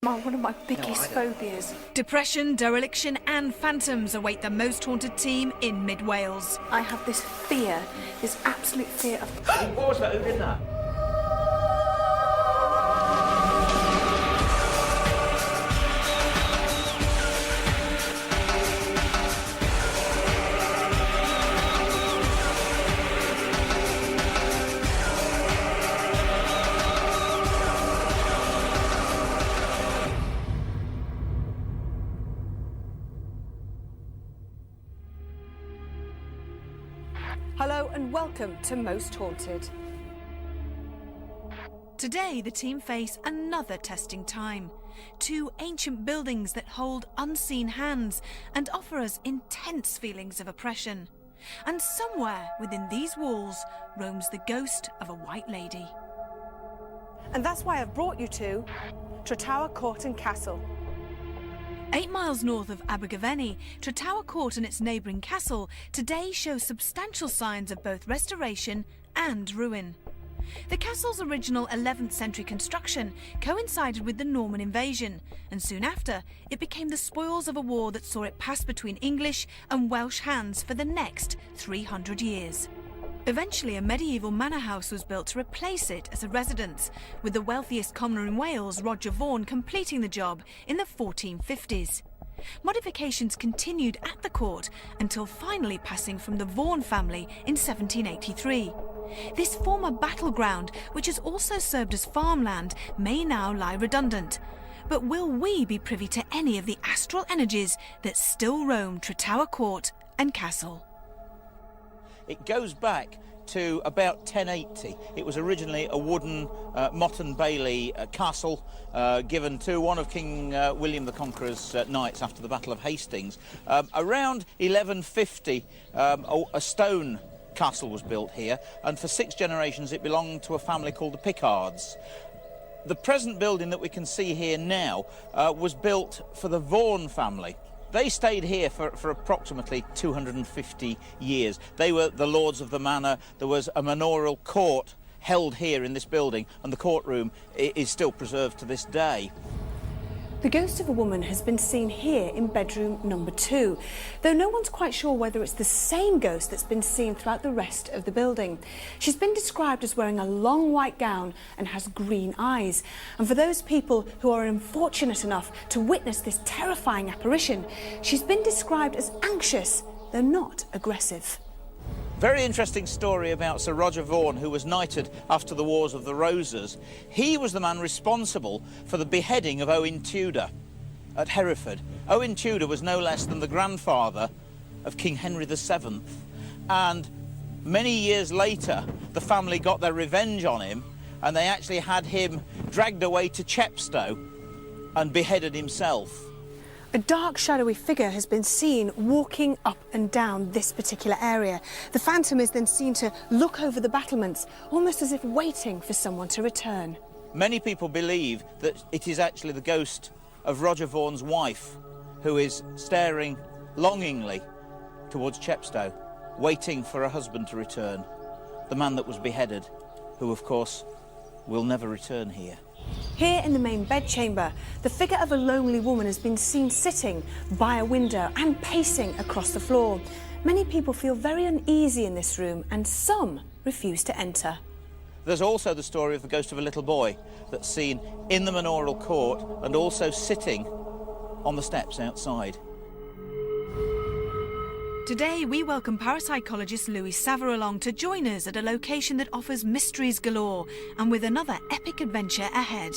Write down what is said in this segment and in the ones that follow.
One of my biggest phobias. Depression, dereliction and phantoms await the most haunted team in mid-Wales. I have this fear, this absolute fear of... What was that? Who did that? Hello and welcome to Most Haunted. Today the team face another testing time. Two ancient buildings that hold unseen hands and offer us intense feelings of oppression. And somewhere within these walls roams the ghost of a white lady. And that's why I've brought you to Tretower Court and Castle. 8 miles north of Abergavenny, Tretower Court and its neighbouring castle today show substantial signs of both restoration and ruin. The castle's original 11th century construction coincided with the Norman invasion, and soon after it became the spoils of a war that saw it pass between English and Welsh hands for the next 300 years. Eventually, a medieval manor house was built to replace it as a residence, with the wealthiest commoner in Wales, Roger Vaughan, completing the job in the 1450s. Modifications continued at the court until finally passing from the Vaughan family in 1783. This former battleground, which has also served as farmland, may now lie redundant. But will we be privy to any of the astral energies that still roam Tretower Court and Castle? It goes back to about 1080. It was originally a wooden Mott and Bailey castle given to one of King William the Conqueror's knights after the Battle of Hastings. Around 1150, a stone castle was built here, and for 6 generations it belonged to a family called the Pickards. The present building that we can see here now was built for the Vaughan family. They stayed here for approximately 250 years. They were the lords of the manor. There was a manorial court held here in this building, and the courtroom is still preserved to this day. The ghost of a woman has been seen here in bedroom number 2, though no one's quite sure whether it's the same ghost that's been seen throughout the rest of the building. She's been described as wearing a long white gown and has green eyes. And for those people who are unfortunate enough to witness this terrifying apparition, she's been described as anxious, though not aggressive. Very interesting story about Sir Roger Vaughan, who was knighted after the Wars of the Roses. He was the man responsible for the beheading of Owen Tudor at Hereford. Owen Tudor was no less than the grandfather of King Henry VII. And many years later, the family got their revenge on him, and they actually had him dragged away to Chepstow and beheaded himself. A dark, shadowy figure has been seen walking up and down this particular area. The phantom is then seen to look over the battlements, almost as if waiting for someone to return. Many people believe that it is actually the ghost of Roger Vaughan's wife, who is staring longingly towards Chepstow, waiting for her husband to return, the man that was beheaded, who, of course, will never return here. Here in the main bedchamber, the figure of a lonely woman has been seen sitting by a window and pacing across the floor. Many people feel very uneasy in this room, and some refuse to enter. There's also the story of the ghost of a little boy that's seen in the manorial court and also sitting on the steps outside. Today we welcome parapsychologist Louis Savor along to join us at a location that offers mysteries galore, and with another epic adventure ahead.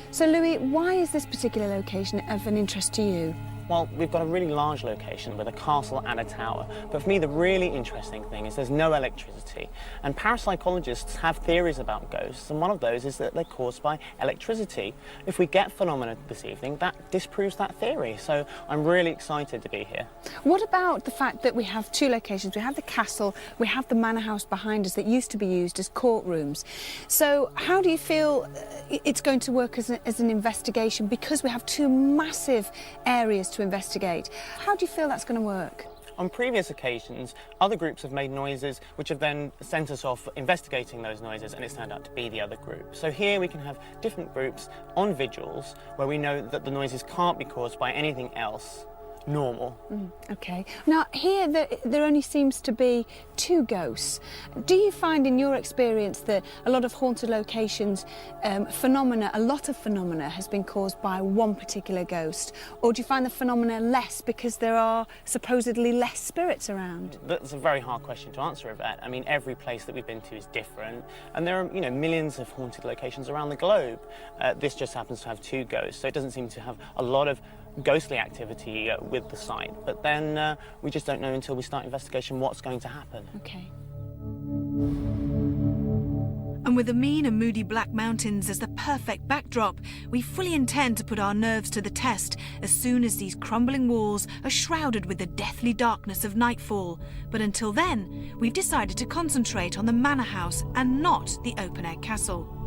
So Louis, why is this particular location of an interest to you? Well, we've got a really large location with a castle and a tower, but for me the really interesting thing is there's no electricity, and parapsychologists have theories about ghosts, and one of those is that they're caused by electricity. If we get phenomena this evening, that disproves that theory, so I'm really excited to be here. What about the fact that we have 2 locations? We have the castle, we have the manor house behind us that used to be used as courtrooms. So how do you feel it's going to work as an investigation, because we have 2 massive areas to investigate? How do you feel that's going to work? On previous occasions, other groups have made noises which have then sent us off investigating those noises, and it's turned out to be the other group. So here we can have different groups on vigils where we know that the noises can't be caused by anything else normal. OK. Now, here there only seems to be 2 ghosts. Do you find in your experience that a lot of haunted locations, a lot of phenomena has been caused by one particular ghost? Or do you find the phenomena less because there are supposedly less spirits around? That's a very hard question to answer, Yvette. I mean, every place that we've been to is different, and there are, millions of haunted locations around the globe. This just happens to have 2 ghosts, so it doesn't seem to have a lot of ghostly activity with the site, but then we just don't know until we start investigation what's going to happen. OK. And with the mean and moody Black Mountains as the perfect backdrop, we fully intend to put our nerves to the test as soon as these crumbling walls are shrouded with the deathly darkness of nightfall. But until then, we've decided to concentrate on the manor house and not the open-air castle.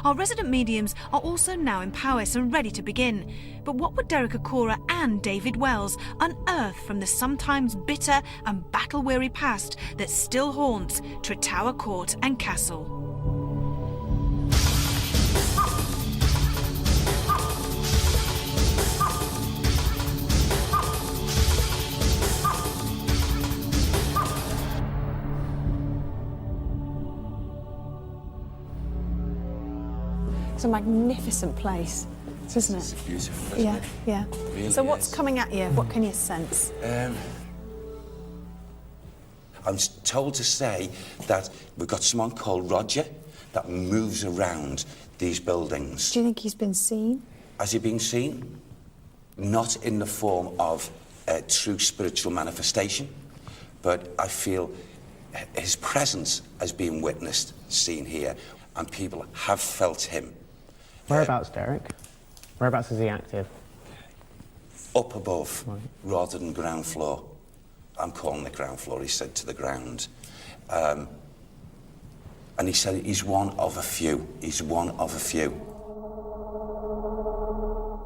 Our resident mediums are also now in Powys and ready to begin. But what would Derek Acora and David Wells unearth from the sometimes bitter and battle-weary past that still haunts Tretower Court and Castle? It's a magnificent place, isn't it? It's beautiful, isn't it? Yeah. Really So what's is. coming at you? What can you sense? I'm told to say that we've got someone called Roger that moves around these buildings. Do you think he's been seen? Has he been seen? Not in the form of a true spiritual manifestation, but I feel his presence has been witnessed, seen here, and people have felt him. Whereabouts, Derek? Whereabouts is he active? Up above, rather than ground floor. I'm calling it ground floor, he said, to the ground. And he said he's one of a few. He's one of a few.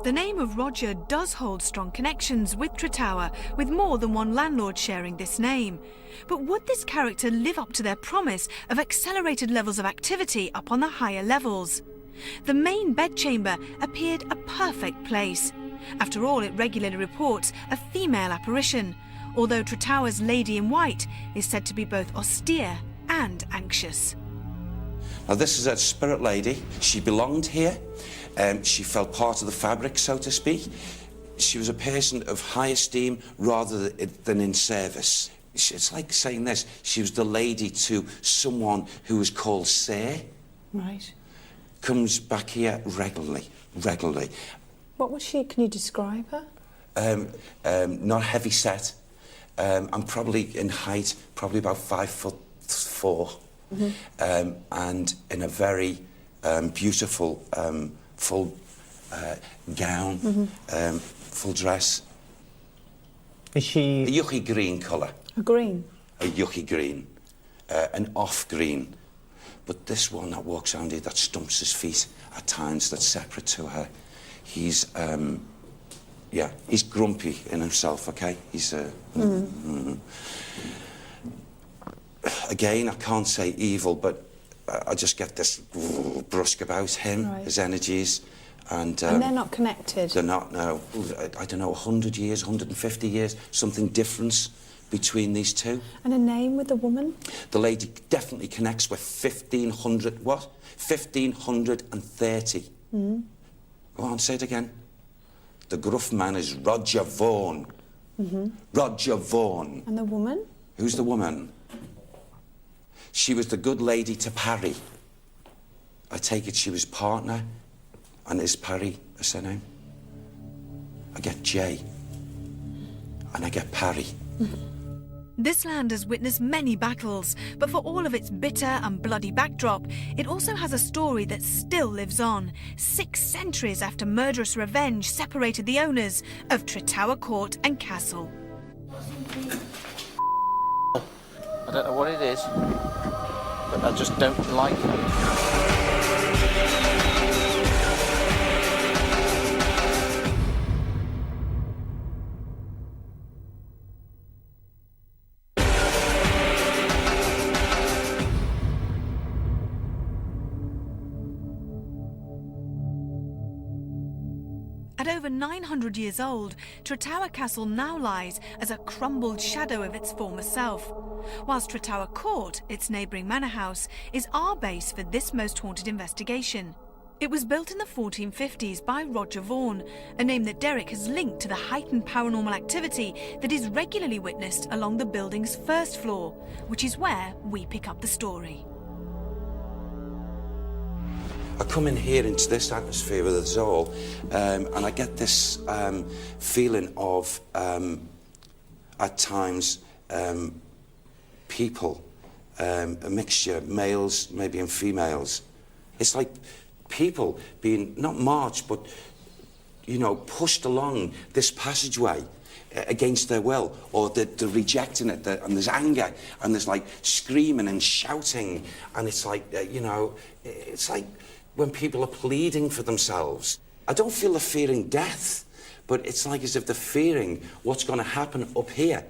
The name of Roger does hold strong connections with Tretower, with more than one landlord sharing this name. But would this character live up to their promise of accelerated levels of activity up on the higher levels? The main bedchamber appeared a perfect place. After all, it regularly reports a female apparition, although Tretower's Lady in White is said to be both austere and anxious. Now, this is a spirit lady. She belonged here. She felt part of the fabric, so to speak. She was a person of high esteem rather than in service. It's like saying this. She was the lady to someone who was called Sir. Right. Comes back here regularly. What was she? Can you describe her? Not heavy set. I'm probably in height, probably about 5'4". And in a very beautiful full gown, full dress. Is she... A yucky green colour. A green? A yucky green. An off green. But this one that walks around here, that stumps his feet at times, that's separate to her, he's, yeah, he's grumpy in himself, OK? He's, Again, I can't say evil, but I just get this brusque about him, Right. his energies. And they're not connected? They're not, no. I don't know, 100 years, 150 years, something different between these two. And a name with the woman? The lady definitely connects with 1,500, what? 1,530. Go on, say it again. The gruff man is Roger Vaughan. Roger Vaughan. And the woman? Who's the woman? She was the good lady to Parry. I take it she was partner. And is Parry a surname? I get J. And I get Parry. This land has witnessed many battles, but for all of its bitter and bloody backdrop, it also has a story that still lives on, 6 centuries after murderous revenge separated the owners of Tretower Court and Castle. I don't know what it is, but I just don't like it. At over 900 years old, Tretower Castle now lies as a crumbled shadow of its former self, whilst Tretower Court, its neighbouring manor house, is our base for this most haunted investigation. It was built in the 1450s by Roger Vaughan, a name that Derek has linked to the heightened paranormal activity that is regularly witnessed along the building's first floor, which is where we pick up the story. I come in here into this atmosphere with us all, and I get this feeling of, at times, people, a mixture, males, maybe and females. It's like people being, not marched, but, you know, pushed along this passageway against their will, or they're rejecting it, and there's anger, and there's like screaming and shouting, and it's like, you know, it's like when people are pleading for themselves. I don't feel they're fearing death, but it's like as if they're fearing what's going to happen up here.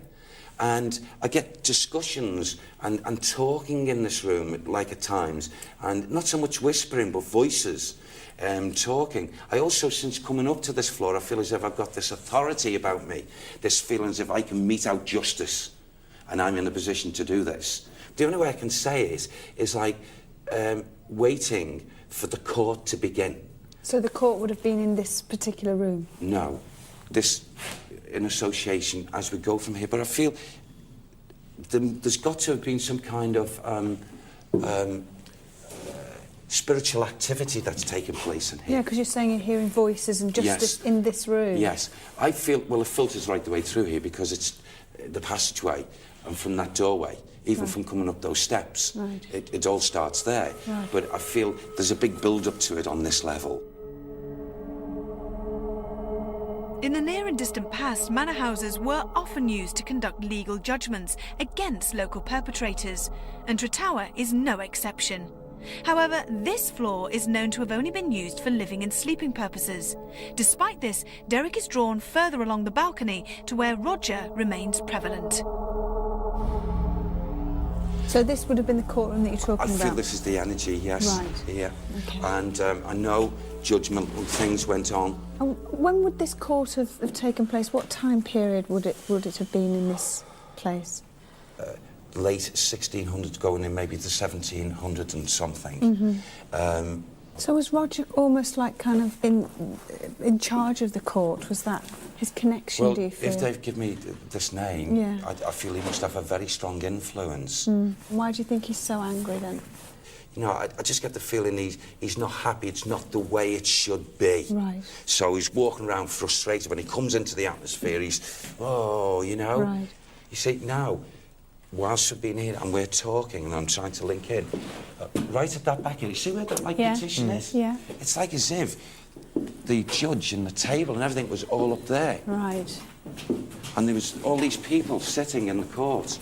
And I get discussions and talking in this room, like at times, and not so much whispering, but voices talking. I also, since coming up to this floor, I feel as if I've got this authority about me, this feeling as if I can mete out justice, and I'm in a position to do this. The only way I can say it is like waiting for the court to begin. So the court would have been in this particular room? No. This in association as we go from here, but I feel there's got to have been some kind of spiritual activity that's taken place in here. Yeah, because you're saying you're hearing voices and justice in this room. Yes. I feel, well, it filters right the way through here because it's the passageway, and from that doorway, even from coming up those steps, it all starts there. Right. But I feel there's a big build-up to it on this level. In the near and distant past, manor houses were often used to conduct legal judgments against local perpetrators, and Tretower is no exception. However, this floor is known to have only been used for living and sleeping purposes. Despite this, Derek is drawn further along the balcony to where Roger remains prevalent. So this would have been the courtroom that you're talking about? I feel this is the energy, yes. Right. Yeah. Okay. And I know judgment and things went on. And when would this court have taken place? What time period would it have been in this place? Late 1600s, going in maybe the 1700s and something. Mm-hmm. So was Roger almost like kind of in charge of the court? Was that his connection, well, do you feel? if they've given me this name, I feel he must have a very strong influence. Why do you think he's so angry then? You know, I just get the feeling he's not happy. It's not the way it should be. Right. So he's walking around frustrated. When he comes into the atmosphere, he's, oh, you know. Right. You see, now, whilst we've been here and we're talking and I'm trying to link in, right at that back here, you see where the petition is? Yeah. It's like as if the judge and the table and everything was all up there. Right. And there was all these people sitting in the court.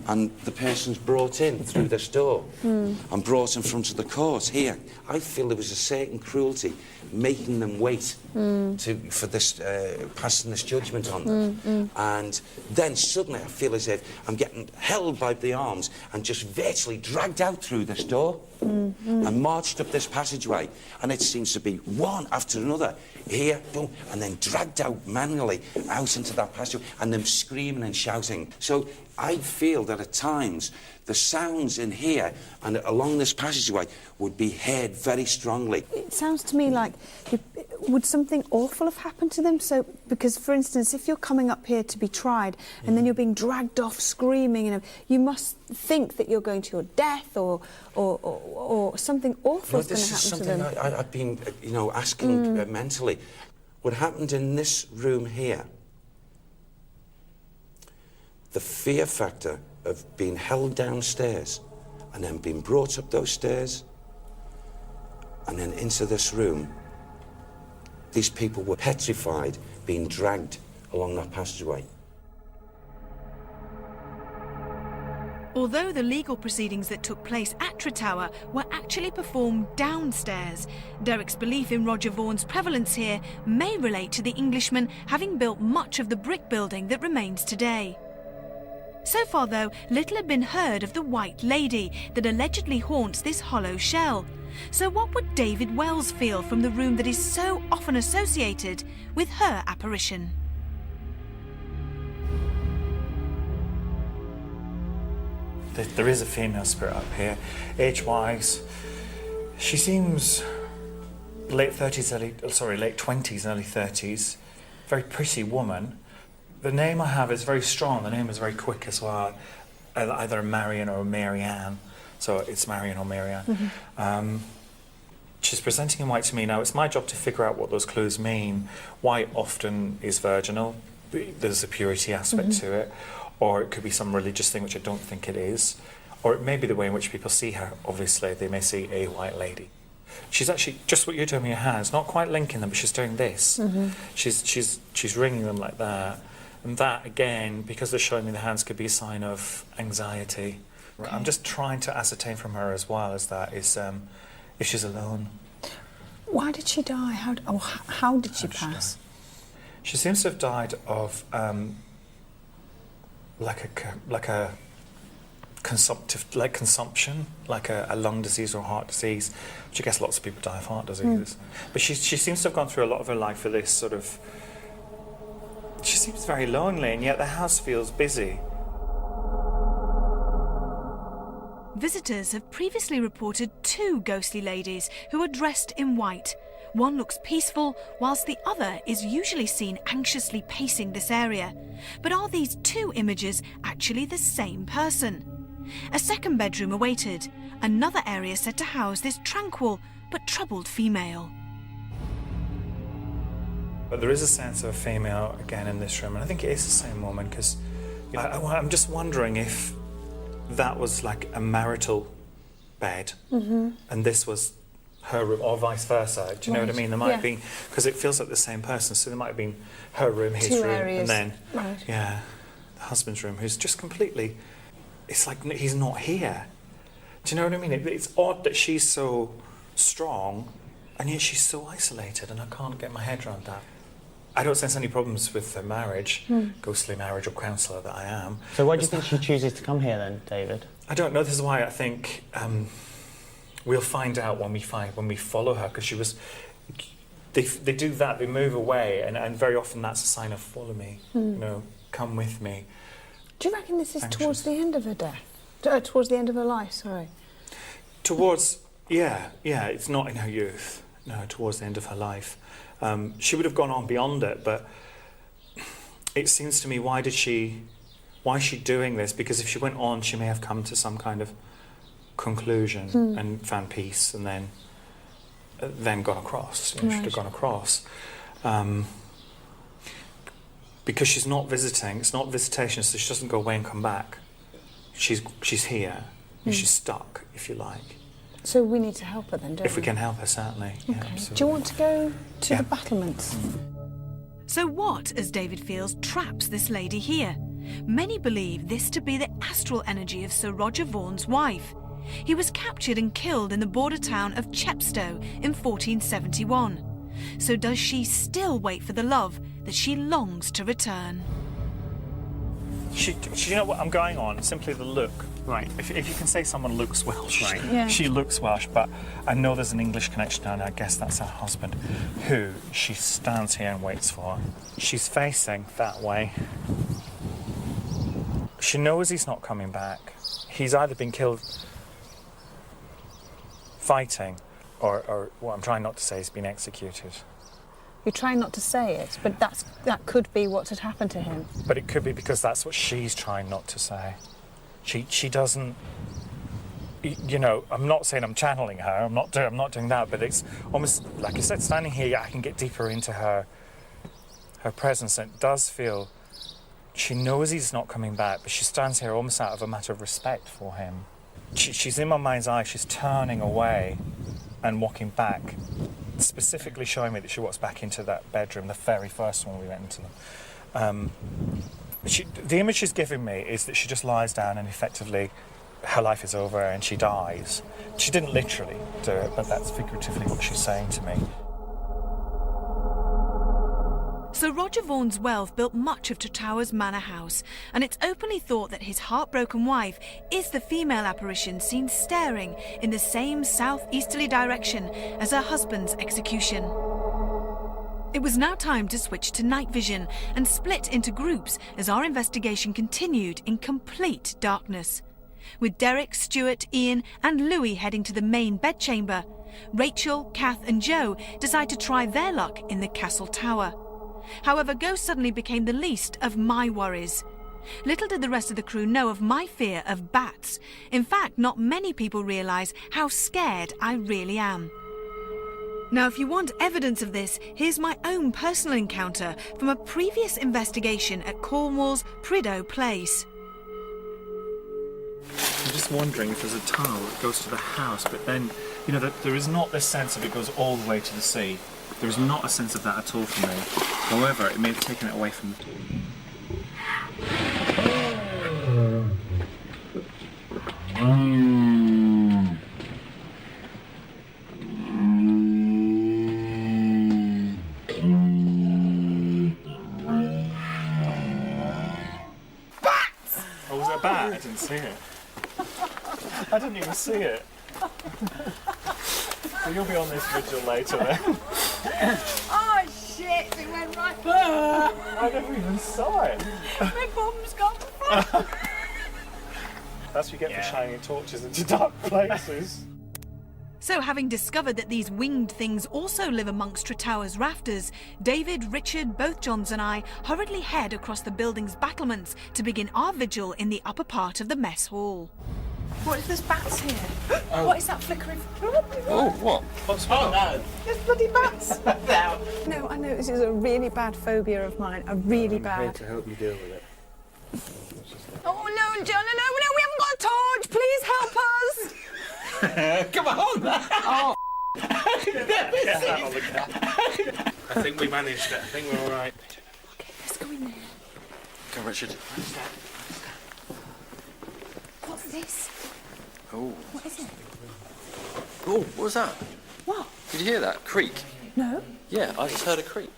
And the person's brought in through this door and brought in front of the court here. I feel there was a certain cruelty making them wait for this, passing this judgment on them. And then suddenly I feel as if I'm getting held by the arms and just virtually dragged out through this door and marched up this passageway. And it seems to be one after another, here, boom, and then dragged out manually out into that passageway, and them screaming and shouting. So I feel that at times the sounds in here and along this passageway would be heard very strongly. It sounds to me like, would something awful have happened to them? So, because for instance, if you're coming up here to be tried and then you're being dragged off screaming, you must think that you're going to your death or something awful is going to happen to them. This is something I've been, you know, asking mentally. What happened in this room here, the fear factor of being held downstairs and then being brought up those stairs and then into this room, these people were petrified being dragged along that passageway. Although the legal proceedings that took place at Tretower were actually performed downstairs, Derek's belief in Roger Vaughan's prevalence here may relate to the Englishman having built much of the brick building that remains today. So far, though, little had been heard of the White Lady that allegedly haunts this hollow shell. So what would David Wells feel from the room that is so often associated with her apparition? There is a female spirit up here. Age-wise, she seems late 20s, early 30s. Very pretty woman. The name I have is very strong. The name is very quick as well. Either Marion or Marianne. So it's Marion or Marianne. Mm-hmm. She's presenting in white to me. Now, it's my job to figure out what those clues mean. White often is virginal. There's a purity aspect to it. Or it could be some religious thing, which I don't think it is. Or it may be the way in which people see her. Obviously, they may see a white lady. She's actually, just what you're doing with your hands, not quite linking them, but she's doing this. Mm-hmm. She's wringing them like that. And that, again, because they're showing me the hands, could be a sign of anxiety. Okay. I'm just trying to ascertain from her as well as that is if she's alone. Why did she die? How did she pass? She seems to have died of consumption, like a lung disease or heart disease, which I guess lots of people die of heart diseases. But she seems to have gone through a lot of her life for this sort of. She seems very lonely, and yet the house feels busy. Visitors have previously reported 2 ghostly ladies who are dressed in white. One looks peaceful, whilst the other is usually seen anxiously pacing this area. But are these 2 images actually the same person? A second bedroom awaited, another area said to house this tranquil but troubled female. But there is a sense of a female again in this room, and I think it is the same woman, because I'm just wondering if that was like a marital bed, and this was her room, or vice versa. Do you know what I mean? There might have been, because it feels like the same person, so there might have been her room, his 2 room, areas. and then, the husband's room, who's just completely, it's like he's not here. Do you know what I mean? It's odd that she's so strong, and yet she's so isolated, and I can't get my head around that. I don't sense any problems with the marriage, ghostly marriage or counsellor that I am. So why do you think she chooses to come here then, David? I don't know. This is why I think we'll find out when we follow her, because she was. They do that. They move away, and very often that's a sign of follow me. You know, come with me. Do you reckon this is towards the end of her death? Towards the end of her life? Sorry. Towards it's not in her youth. No, towards the end of her life. She would have gone on beyond it, but it seems to me, why is she doing this? Because if she went on, she may have come to some kind of conclusion and found peace, and then gone across. You know, she'd have gone across. Because she's not visiting, it's not visitation, so she doesn't go away and come back. She's here, and she's stuck, if you like. So we need to help her then, don't we? If we can help her, certainly. Okay. Yeah, absolutely. Do you want to go to the battlements? So what, as David feels, traps this lady here? Many believe this to be the astral energy of Sir Roger Vaughan's wife. He was captured and killed in the border town of Chepstow in 1471. So does she still wait for the love that she longs to return? You know what I'm going on? Simply the look. Right. If you can say someone looks Welsh, she looks Welsh, but I know there's an English connection, and I guess that's her husband, who she stands here and waits for. She's facing that way. She knows he's not coming back. He's either been killed fighting, or what I'm trying not to say, he's been executed. You're trying not to say it, but that could be what had happened to him. But it could be because that's what she's trying not to say. She doesn't. You know, I'm not saying I'm channeling her. I'm not doing that. But it's almost like I said, standing here, I can get deeper into her presence, and it does feel. She knows he's not coming back, but she stands here almost out of a matter of respect for him. She's in my mind's eye. She's turning away and walking back, specifically showing me that she walks back into that bedroom, the very first one we went into them. The image she's giving me is that she just lies down and effectively her life is over and she dies. She didn't literally do it, but that's figuratively what she's saying to me. Sir Roger Vaughan's wealth built much of Tretower's manor house, and it's openly thought that his heartbroken wife is the female apparition seen staring in the same southeasterly direction as her husband's execution. It was now time to switch to night vision and split into groups as our investigation continued in complete darkness. With Derek, Stuart, Ian and Louis heading to the main bedchamber, Rachel, Kath and Joe decide to try their luck in the castle tower. However, ghosts suddenly became the least of my worries. Little did the rest of the crew know of my fear of bats. In fact, not many people realise how scared I really am. Now, if you want evidence of this, here's my own personal encounter from a previous investigation at Cornwall's Prideaux Place. I'm just wondering if there's a tunnel that goes to the house, but then, you know, there is not this sense of it goes all the way to the sea. There is not a sense of that at all for me. However, it may have taken it away from Bats! Oh, was it a bat? I didn't see it. I didn't even see it. So you'll be on this vigil later then. Oh shit, it went right. I never even saw it. My bomb's gone. That's what you get for shining torches into dark places. So, having discovered that these winged things also live amongst Tretower's rafters, David, Richard, both Johns and I hurriedly head across the building's battlements to begin our vigil in the upper part of the mess hall. What if there's bats here? What is that flickering? Oh, what? Oh, no. There's bloody bats. No, I know this is a really bad phobia of mine. A really bad. To help you deal with it. Oh no, John, no, we haven't got a torch. Please help us. Come on! Oh. I think we managed it. I think we're all right. Okay, let's go in there. Come, Richard. What's this? Oh. What is it? Oh, what was that? What? Did you hear that? Creak? No. Yeah, I just heard a creak.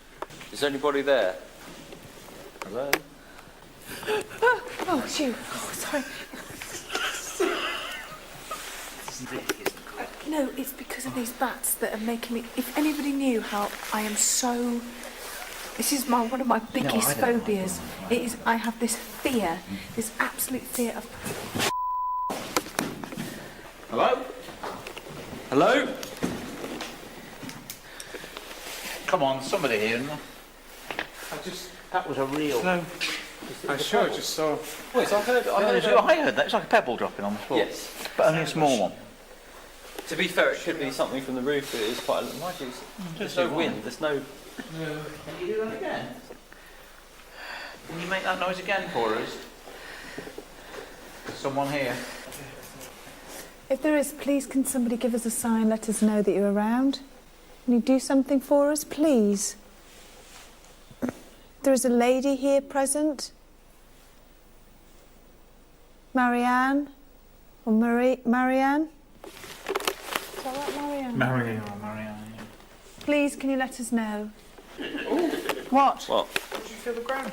Is there anybody there? Hello? Oh, it's you. Oh, sorry. No, it's because of these bats that are making me... If anybody knew how I am so... This is one of my biggest phobias. It is, I have this fear, this absolute fear of... Hello? Hello? Come on, somebody here. That was a real... Hello? I sure just saw... Wait, I heard that. It's like a pebble dropping on the floor. Yes. But only a small one. To be fair, it could be something from the roof. It is quite a... Mind you, there's no wind, there's no... Can you do that again? Can you make that noise again for us? Someone here. If there is, please can somebody give us a sign, let us know that you're around? Can you do something for us, please? There is a lady here present. Marianne? Or Marianne? Is that right, Marianne? Marianne. Yeah. Please, can you let us know? What? What? Did you feel the ground?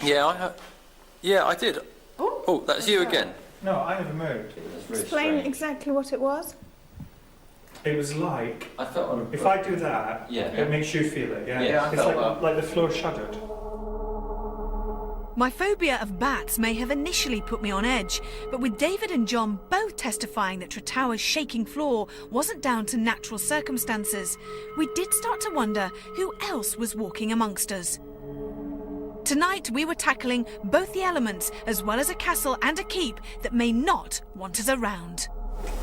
Yeah, I did. Oh, that's you again. No, I never moved. Explain exactly what it was. It was like, I felt on a... if I do that, Yeah. it makes you feel it, yeah? Yeah, I it's felt that. like the floor shuddered. My phobia of bats may have initially put me on edge, but with David and John both testifying that Tretower's shaking floor wasn't down to natural circumstances, we did start to wonder who else was walking amongst us. Tonight we were tackling both the elements as well as a castle and a keep that may not want us around.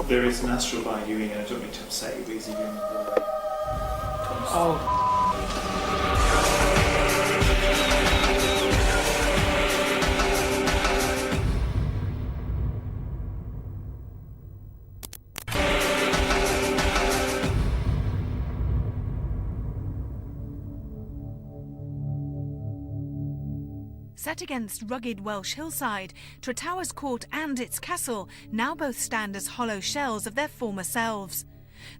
There is an astral line you in, I don't mean to upset you, but he's in the... Oh. Set against rugged Welsh hillside, Tretower's court and its castle now both stand as hollow shells of their former selves.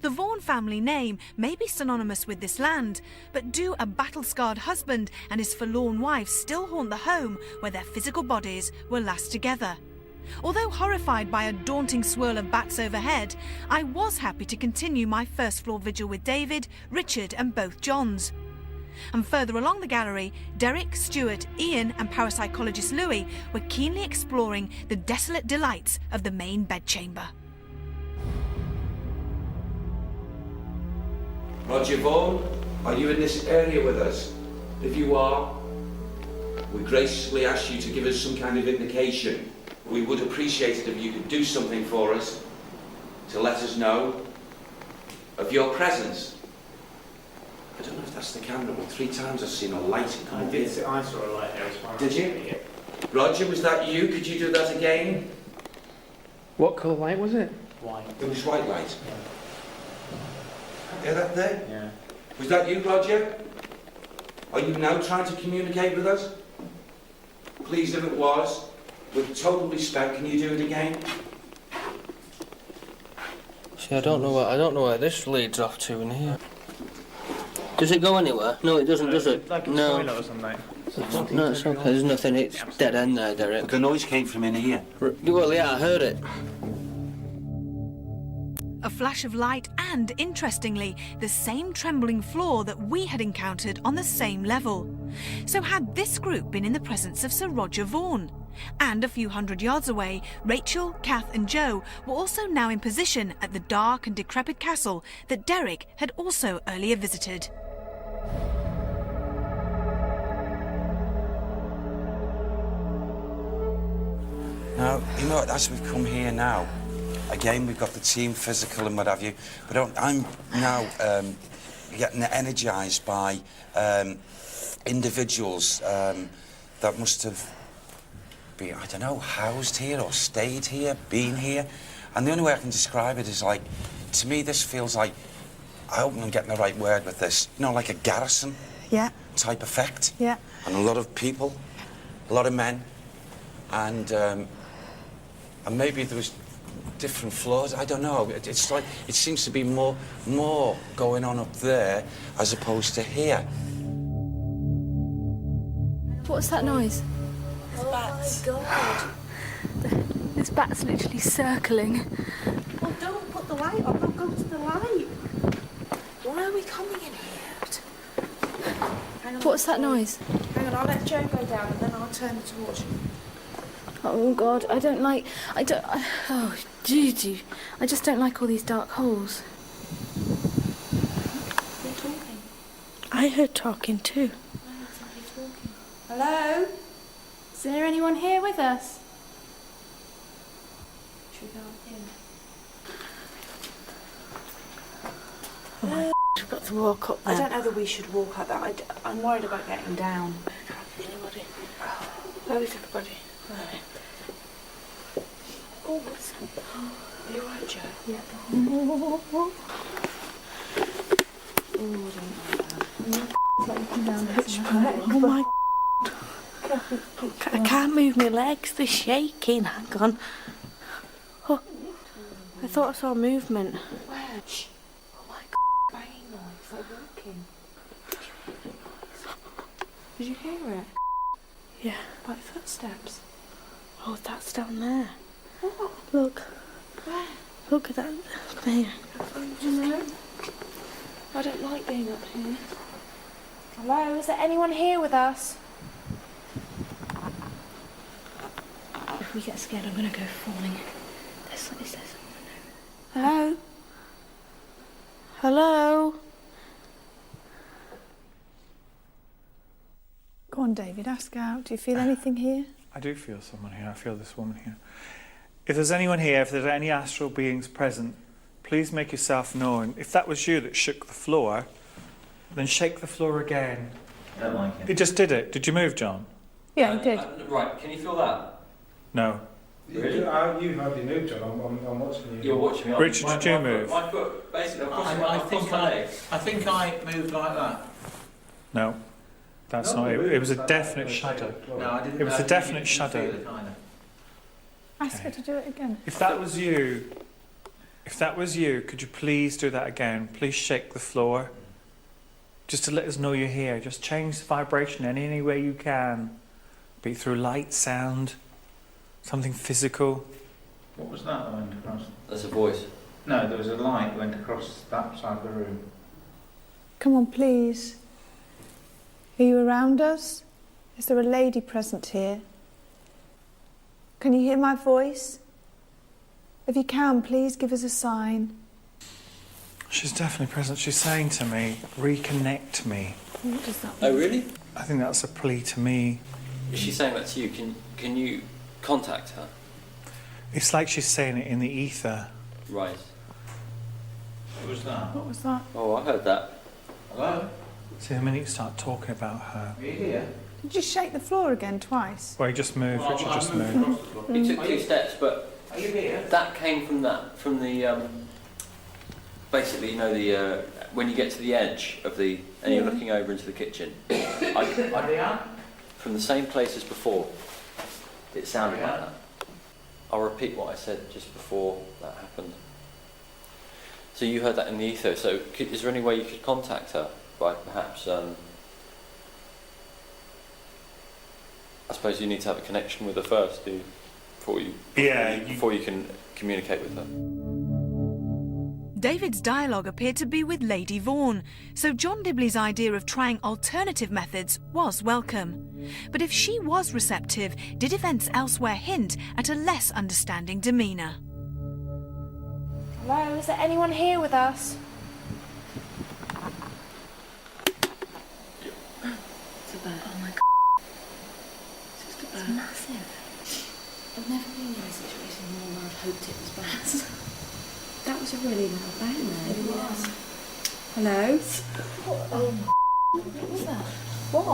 The Vaughan family name may be synonymous with this land, but do a battle-scarred husband and his forlorn wife still haunt the home where their physical bodies were last together? Although horrified by a daunting swirl of bats overhead, I was happy to continue my first-floor vigil with David, Richard and both Johns. And further along the gallery, Derek, Stuart, Ian and parapsychologist Louis were keenly exploring the desolate delights of the main bedchamber. Roger Vaughan, are you in this area with us? If you are, we graciously ask you to give us some kind of indication. We would appreciate it if you could do something for us to let us know of your presence. I don't know if that's the camera, but 3 times I've seen a light. I saw a light there as far. Did you? Roger, was that you? Could you do that again? What colour light was it? White. It was white light. Yeah, that there? Yeah. Was that you, Roger? Are you now trying to communicate with us? Please, if it was, with total respect, can you do it again? See, I don't know where this leads off to in here. Does it go anywhere? No, it doesn't, does it? Like a no. toilet or something. No, it's okay. There's nothing. It's dead end there, Derek. But the noise came from in here. Well, yeah, I heard it. A flash of light and, interestingly, the same trembling floor that we had encountered on the same level. So had this group been in the presence of Sir Roger Vaughan? And a few hundred yards away, Rachel, Kath and Joe were also now in position at the dark and decrepit castle that Derek had also earlier visited. Now, you know, as we've come here now, again, we've got the team physical and what have you, but I'm now getting energised by individuals that must have been, I don't know, housed here or stayed here, been here. And the only way I can describe it is like, to me, this feels like, I hope I'm getting the right word with this, you know, like a garrison type effect. Yeah. And a lot of people, a lot of men, and maybe there was different floors. I don't know. It's like it seems to be more going on up there as opposed to here. What's that noise? Bats. Oh my God. This bat's literally circling. Well, don't put the light on. Don't go to the light. Why are we coming in here? Hang on, What's that noise? Hang on, I'll let Joe go down and then I'll turn the torch. Oh God, oh Gigi, I just don't like all these dark holes. Who's talking? I heard talking too. Why is somebody talking? Hello? Is there anyone here with us? Should we go up here? We've got to walk up there. I don't know that we should walk up that. I'm worried about getting down. Anybody? Where is everybody? Oh, what's that? Are you alright, Joe? Yeah. Oh, I don't know. Oh my I can't move my legs, they're shaking. Hang on. Oh, I thought I saw movement. Where? Shh. Oh my banging noise, like walking. Did you hear it? Yeah. Like footsteps. Oh, that's down there. What? Look. Where? Look at that. Come here. Hello? I don't like being up here. Hello, is there anyone here with us? If we get scared, I'm going to go falling. Is there someone there? Hello? Hello? Go on, David, ask out. Do you feel anything here? I do feel someone here. I feel this woman here. If there's anyone here, if there's any astral beings present, please make yourself known. If that was you that shook the floor, then shake the floor again. I don't like it. It just did it. Did you move, John? Yeah, he did. Right, can you feel that? No. Really? You hardly moved, John. I'm watching you. You're watching me. Richard, did you move? My foot, basically, I think I moved like that. No. That's not it. It was a definite shadow. No, I didn't. It was a definite shadow. Feel it either. Ask her to do it again. If that was you, If that was you, could you please do that again? Please shake the floor. Just to let us know you're here. Just change the vibration in any way you can. Be it through light, sound, something physical. What was that went across? That's a voice. No, there was a light that went across that side of the room. Come on, please. Are you around us? Is there a lady present here? Can you hear my voice? If you can, please give us a sign. She's definitely present. She's saying to me, reconnect me. What does that mean? Oh, really? I think that's a plea to me. Is she saying that to you? Can you contact her? It's like she's saying it in the ether. Right. What was that? What was that? Oh, I heard that. Hello? See, the minute you start talking about her. Are you here? Did you shake the floor again twice? Well, he just moved. Well, Richard I just moved moved. across the floor. He took 2 steps, but Are you here? that came from the basically, you know, the when you get to the edge of the and you're looking over into the kitchen. From the same place as before. It sounded like that. I'll repeat what I said just before that happened. So you heard that in the ether. So is there any way you could contact her by perhaps? I suppose you need to have a connection with her first, do you? Before you can communicate with her. David's dialogue appeared to be with Lady Vaughan, so John Dibley's idea of trying alternative methods was welcome. But if she was receptive, did events elsewhere hint at a less understanding demeanour? Hello, is there anyone here with us? It's a bird. Oh my God. It's just a bird. It's massive. I've never been in a situation where I'd hoped it was bats. That was a really loud bang there. It was. Hello? What was that? What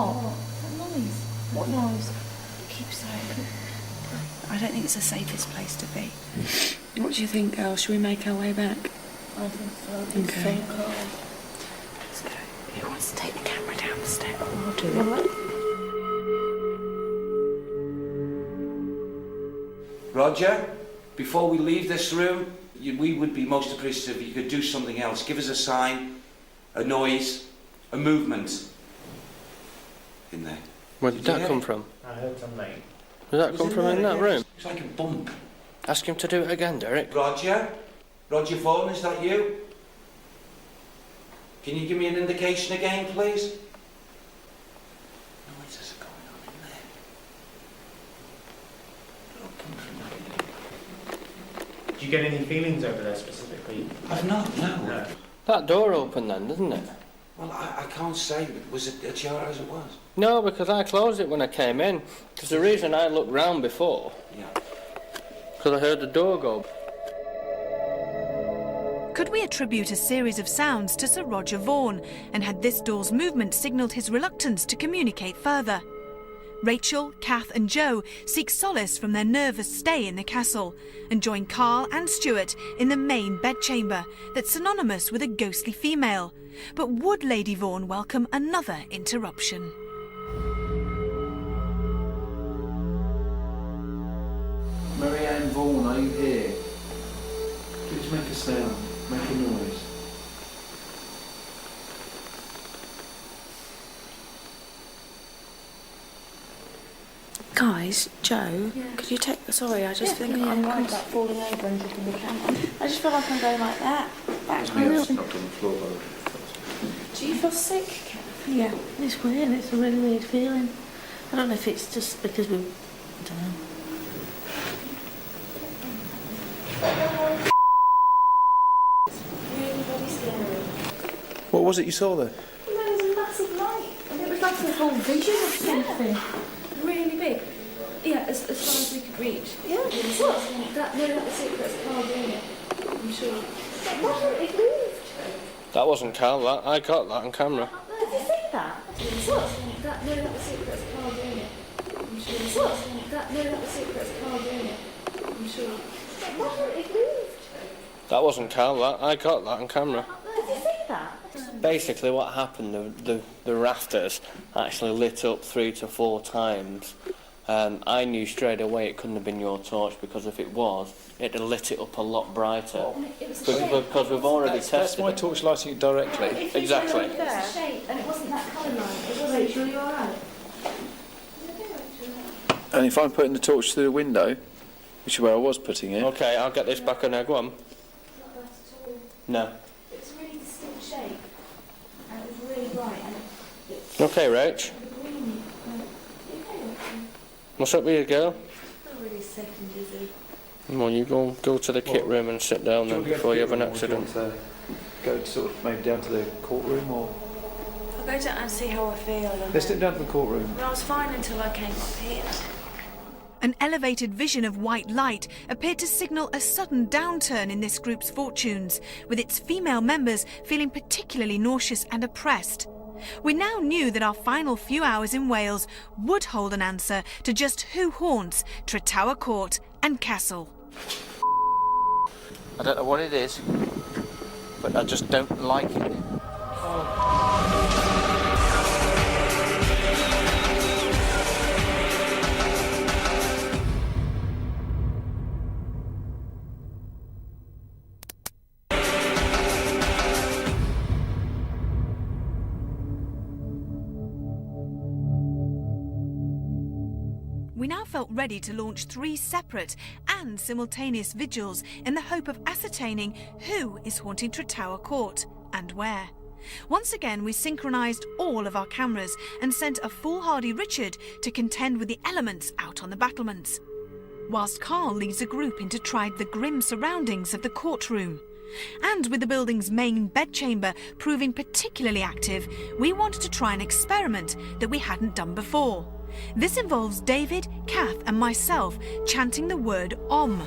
noise? What noise? It keeps saying. I don't think it's the safest place to be. What do you think, girl? Should we make our way back? I think so. Okay. Let's go. Who wants to take the camera down the step? I'll do it. Roger, before we leave this room, we would be most appreciative if you could do something else. Give us a sign, a noise, a movement. In there. Where did that come from? I heard some mate. Did that come from in that room? It's like a bump. Ask him to do it again, Derek. Roger? Roger Vaughan, is that you? Can you give me an indication again, please? Noises are going on in there. Do you get any feelings over there specifically? I've not, no. That door opened then, didn't it? Well, I can't say. Was it ajar as it was? No, because I closed it when I came in. Because the reason I looked round before, Yeah. because I heard the door go. Could we attribute a series of sounds to Sir Roger Vaughan, and had this door's movement signalled his reluctance to communicate further? Rachel, Kath and Joe seek solace from their nervous stay in the castle and join Carl and Stuart in the main bedchamber that's synonymous with a ghostly female. But would Lady Vaughan welcome another interruption? Marianne Vaughan, are you here? Please make a sound, make a noise. Guys, Joe, could you take... Sorry, I just think I'm worried about falling over and hitting the camera. I just feel like I'm going like that. Back We have stopped on the floor, though. Do you feel sick, Kath? Yeah, it's weird. It's a really weird feeling. I don't know if it's just because we... I don't know. Really, really scary. What was it you saw there? There was a massive light. And it was like a whole vision of something. Really big. Yeah, as far as we could reach. Yeah. What? That was it. That's Carl doing it. I'm sure. What? It moved. That wasn't Carl, that. I got that on camera. Did you see that? What? That was it. That's Carl doing it. I'm sure. What? That was it. That's Carl doing it. I'm sure. What? It moved. That wasn't Carl, that. I got that on camera. Did you see that? Basically what happened, the rafters actually lit up 3 to 4 times I knew straight away it couldn't have been your torch, because if it was, it'd have lit it up a lot brighter. Because we've already tested That's my torch lighting it directly. Exactly. It was a shape, and it wasn't that colour line. It wasn't. Rachel, you alright? And if I'm putting the torch through the window, which is where I was putting it... Okay, I'll get this back on there. Go on. No. It's a really distinct shape, and it was really bright. And Okay, Rach. What's up with you, girl? I'm really sick and dizzy. Come on, you go to the kit room and sit down then before you have an accident. Go sort of maybe down to the courtroom, or... I'll go down and see how I feel. And Let's sit down to the courtroom. I was fine until I came up here. An elevated vision of white light appeared to signal a sudden downturn in this group's fortunes, with its female members feeling particularly nauseous and oppressed. We now knew that our final few hours in Wales would hold an answer to just who haunts Tretower Court and Castle. I don't know what it is, but I just don't like it. We now felt ready to launch 3 separate and simultaneous vigils in the hope of ascertaining who is haunting Tretower Court and where. Once again, we synchronised all of our cameras and sent a foolhardy Richard to contend with the elements out on the battlements, whilst Carl leads a group in to try the grim surroundings of the courtroom. And with the building's main bedchamber proving particularly active, we wanted to try an experiment that we hadn't done before. This involves David, Kath and myself chanting the word Om.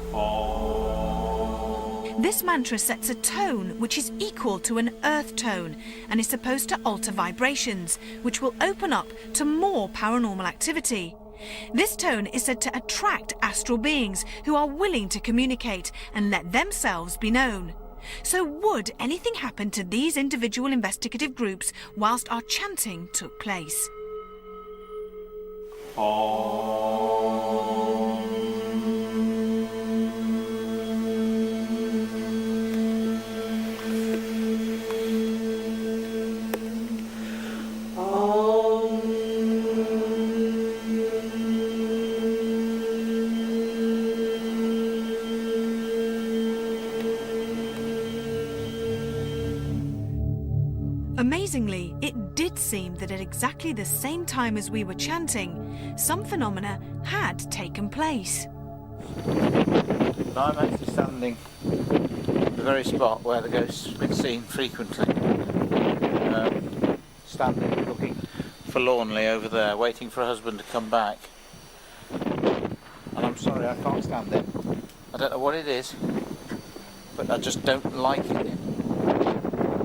This mantra sets a tone which is equal to an earth tone and is supposed to alter vibrations, which will open up to more paranormal activity. This tone is said to attract astral beings who are willing to communicate and let themselves be known. So would anything happen to these individual investigative groups whilst our chanting took place? Amazingly, it did seem that at exactly the same time as we were chanting, some phenomena had taken place. I'm actually standing at the very spot where the ghost's been seen frequently. Standing, looking forlornly over there, waiting for her husband to come back. And I'm sorry, I can't stand it. I don't know what it is, but I just don't like it.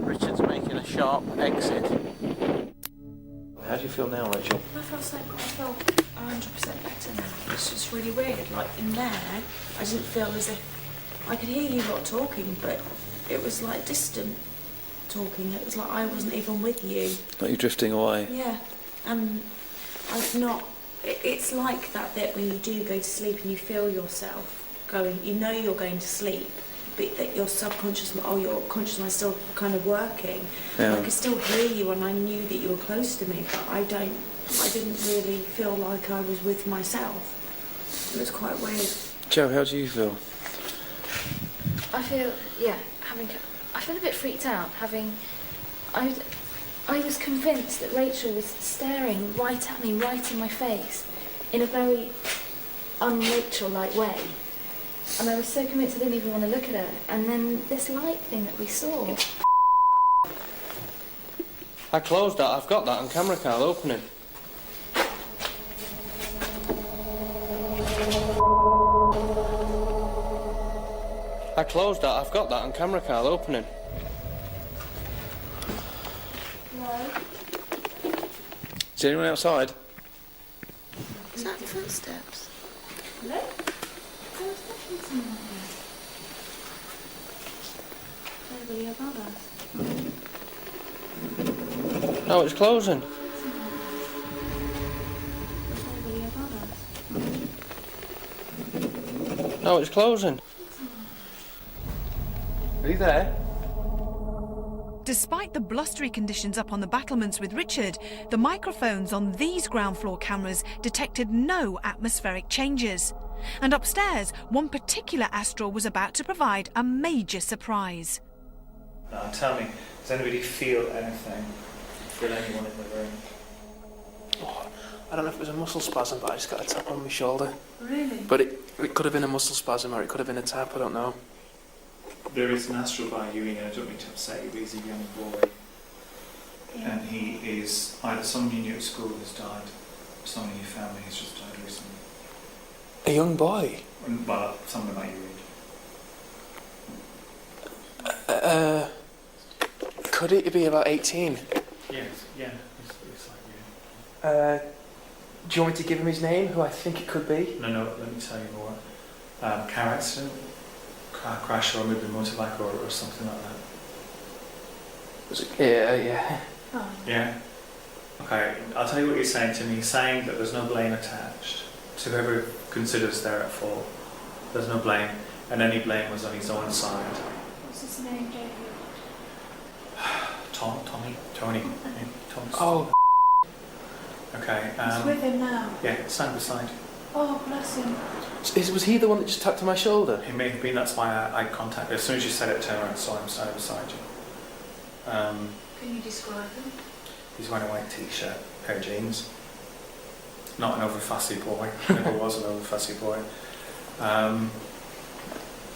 Richard's making a sharp exit. How do you feel now, Rachel? I feel 100% better now. It's just really weird. Like in there, I didn't feel as if I could hear you lot talking, but it was like distant talking. It was like I wasn't even with you. Like you're drifting away? Yeah. I've not. It's like that bit when you do go to sleep and you feel yourself going. You know you're going to sleep, but that your subconscious or your conscious mind is still kind of working. Yeah. I could still hear you, and I knew that you were close to me, but I didn't really feel like I was with myself. It was quite weird. Joe, how do you feel? I feel, I feel a bit freaked out, I was convinced that Rachel was staring right at me, right in my face, in a very un-Rachel-like way. And I was so convinced I didn't even want to look at her. And then this light thing that we saw. I closed that. I've got that on camera, Carl. Open it. I closed that. I've got that on camera, Carl. Open it. No. Is anyone outside? Is that footsteps? Hello? Nobody above us. Oh, it's closing. Nobody above us. Oh, it's closing. Are you there? Despite the blustery conditions up on the battlements with Richard, the microphones on these ground floor cameras detected no atmospheric changes. And upstairs, one particular astral was about to provide a major surprise. Now tell me, does anybody feel anything? Feel anyone in the room? Oh, I don't know if it was a muscle spasm, but I just got a tap on my shoulder. Really? But it could have been a muscle spasm or it could have been a tap, I don't know. There is an astral by you, and I don't mean to upset you, but he's a young boy. Yeah. And he is, either someone you knew at school has died, or someone in your family has just died recently. A young boy? Well, someone about your age. Could it be about 18? Yes, yeah, it's like you. Do you want me to give him his name, who I think it could be? No, let me tell you more. Car accident, car crash, or maybe motorbike, or something like that. Was it? Yeah. Oh. Yeah? Okay, I'll tell you what he's saying to me. He's saying that there's no blame attached to whoever considers they're at fault. There's no blame, and any blame was on his own side. What's his name, David? Tony. Yeah, Thomas. Oh. Okay. He's with him now. Yeah, stand beside. Oh, bless him. Was he the one that just tapped on my shoulder? He may have been. That's why I contacted. As soon as you said it, I turned around and saw him standing beside you. Can you describe him? He's wearing a white t-shirt, pair of jeans. Not an over-fussy boy. Never was an over-fussy boy.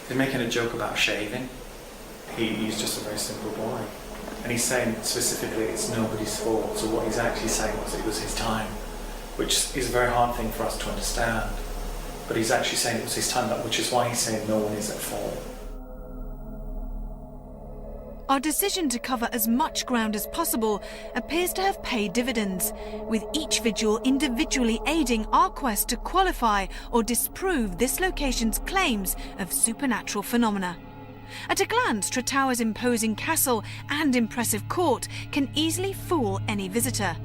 He's making a joke about shaving. He's just a very simple boy. And he's saying specifically it's nobody's fault. So what he's actually saying was it was his time, which is a very hard thing for us to understand. But he's actually saying it was his time, which is why he's saying no one is at fault. Our decision to cover as much ground as possible appears to have paid dividends, with each vigil individually aiding our quest to qualify or disprove this location's claims of supernatural phenomena. At a glance, Tretower's imposing castle and impressive court can easily fool any visitor.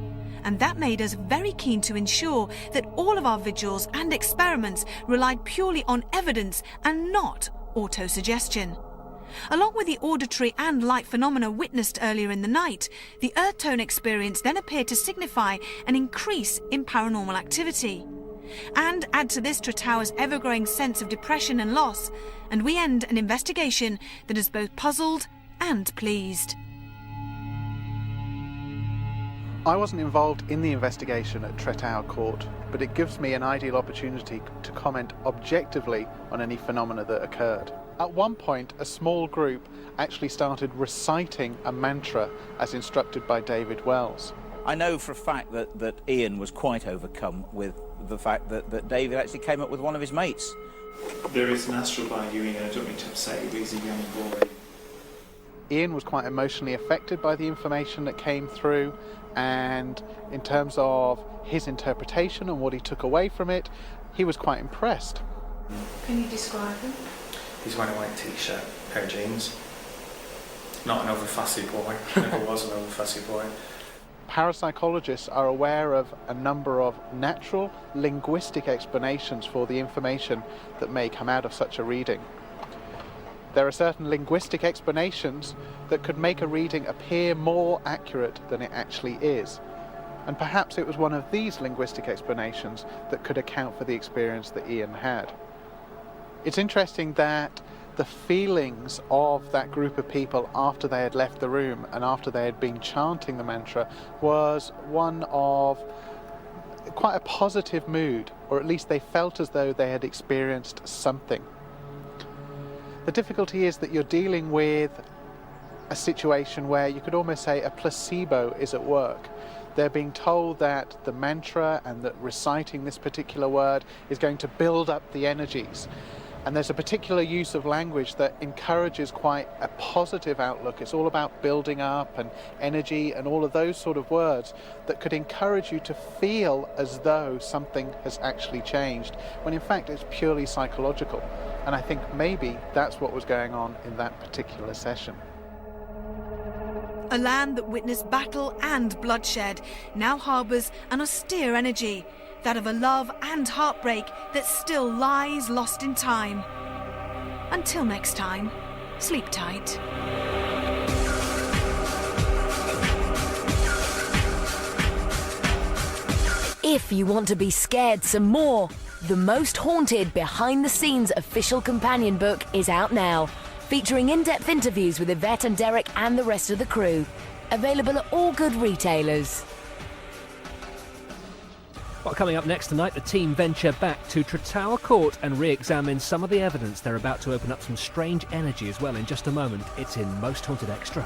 And that made us very keen to ensure that all of our vigils and experiments relied purely on evidence and not autosuggestion. Along with the auditory and light phenomena witnessed earlier in the night, the earth tone experience then appeared to signify an increase in paranormal activity. And add to this Tretower's ever-growing sense of depression and loss, and we end an investigation that is both puzzled and pleased. I wasn't involved in the investigation at Tretower Court, but it gives me an ideal opportunity to comment objectively on any phenomena that occurred. At one point, a small group actually started reciting a mantra as instructed by David Wells. I know for a fact that Ian was quite overcome with the fact that David actually came up with one of his mates. There is an astral by you, and I don't mean to upset you, but he's a young boy. Ian was quite emotionally affected by the information that came through, and in terms of his interpretation and what he took away from it, he was quite impressed. Can you describe him? He's wearing a white t-shirt, pair of jeans. Not an over-fussy boy. Never was an over-fussy boy. Parapsychologists are aware of a number of natural linguistic explanations for the information that may come out of such a reading. There are certain linguistic explanations that could make a reading appear more accurate than it actually is. And perhaps it was one of these linguistic explanations that could account for the experience that Ian had. It's interesting that the feelings of that group of people after they had left the room and after they had been chanting the mantra was one of quite a positive mood, or at least they felt as though they had experienced something. The difficulty is that you're dealing with a situation where you could almost say a placebo is at work. They're being told that the mantra and that reciting this particular word is going to build up the energies. And there's a particular use of language that encourages quite a positive outlook. It's all about building up and energy and all of those sort of words that could encourage you to feel as though something has actually changed, when in fact it's purely psychological. And I think maybe that's what was going on in that particular session. A land that witnessed battle and bloodshed now harbours an austere energy, that of a love and heartbreak that still lies lost in time. Until next time, sleep tight. If you want to be scared some more, the Most Haunted behind-the-scenes official companion book is out now, featuring in-depth interviews with Yvette and Derek and the rest of the crew. Available at all good retailers. Well, coming up next tonight, the team venture back to Tretower Court and re-examine some of the evidence. They're about to open up some strange energy as well in just a moment. It's in Most Haunted Extra.